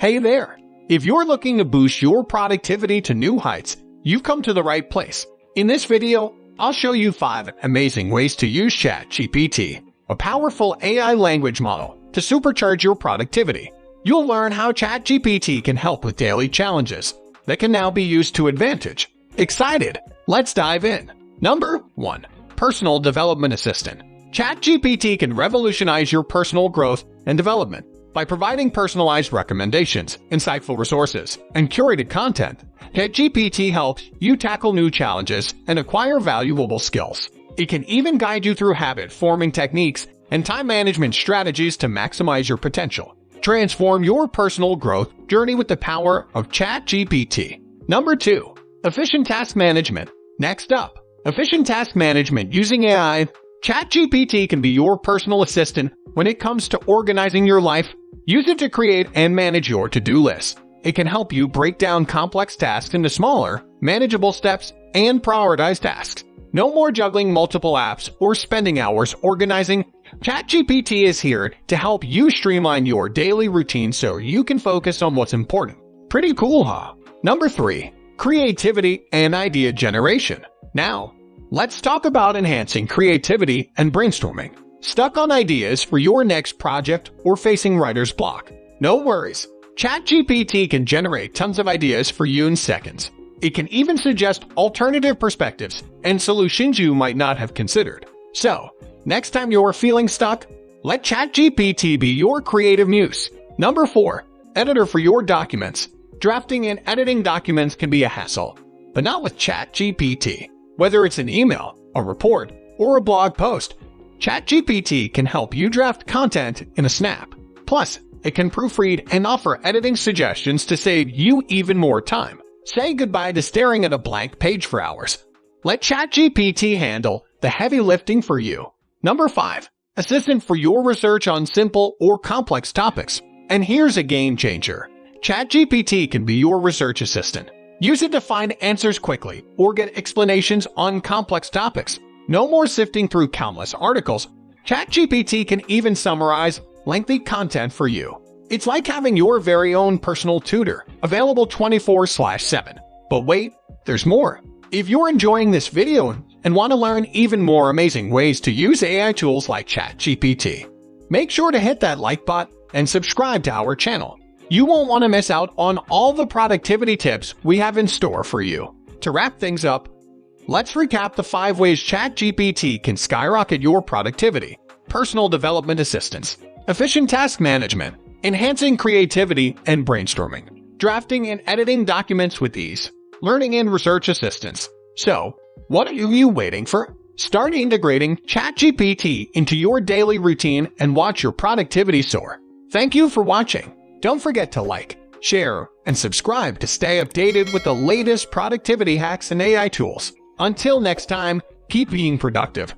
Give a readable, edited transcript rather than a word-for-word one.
Hey there! If you're looking to boost your productivity to new heights, you've come to the right place. In this video, I'll show you 5 amazing ways to use ChatGPT, a powerful AI language model, to supercharge your productivity. You'll learn how ChatGPT can help with daily challenges that can now be used to advantage. Excited? Let's dive in. Number 1. Personal Development Assistant. ChatGPT can revolutionize your personal growth and development by providing personalized recommendations, insightful resources, and curated content. ChatGPT helps you tackle new challenges and acquire valuable skills. It can even guide you through habit-forming techniques and time management strategies to maximize your potential. Transform your personal growth journey with the power of ChatGPT. Number 2. Efficient Task Management. Next up, efficient task management using AI. ChatGPT can be your personal assistant when it comes to organizing your life. Use it to create and manage your to-do list. It can help you break down complex tasks into smaller, manageable steps and prioritize tasks. No more juggling multiple apps or spending hours organizing. ChatGPT is here to help you streamline your daily routine so you can focus on what's important. Pretty cool, huh? Number 3. Creativity and idea generation. Now, let's talk about enhancing creativity and brainstorming. Stuck on ideas for your next project or facing writer's block? No worries. ChatGPT can generate tons of ideas for you in seconds. It can even suggest alternative perspectives and solutions you might not have considered. So, next time you're feeling stuck, let ChatGPT be your creative muse. Number 4. Editor for your documents. Drafting and editing documents can be a hassle, but not with ChatGPT. Whether it's an email, a report, or a blog post, ChatGPT can help you draft content in a snap. Plus, it can proofread and offer editing suggestions to save you even more time. Say goodbye to staring at a blank page for hours. Let ChatGPT handle the heavy lifting for you. Number 5. Assistant for your research on simple or complex topics. And here's a game changer. ChatGPT can be your research assistant. Use it to find answers quickly or get explanations on complex topics. No more sifting through countless articles. ChatGPT can even summarize lengthy content for you. It's like having your very own personal tutor, available 24/7. But wait, there's more. If you're enjoying this video and want to learn even more amazing ways to use AI tools like ChatGPT, make sure to hit that like button and subscribe to our channel. You won't want to miss out on all the productivity tips we have in store for you. To wrap things up, let's recap the 5 ways ChatGPT can skyrocket your productivity. Personal development assistance, efficient task management, enhancing creativity and brainstorming, drafting and editing documents with ease, learning and research assistance. So, what are you waiting for? Start integrating ChatGPT into your daily routine and watch your productivity soar. Thank you for watching. Don't forget to like, share, and subscribe to stay updated with the latest productivity hacks and AI tools. Until next time, keep being productive.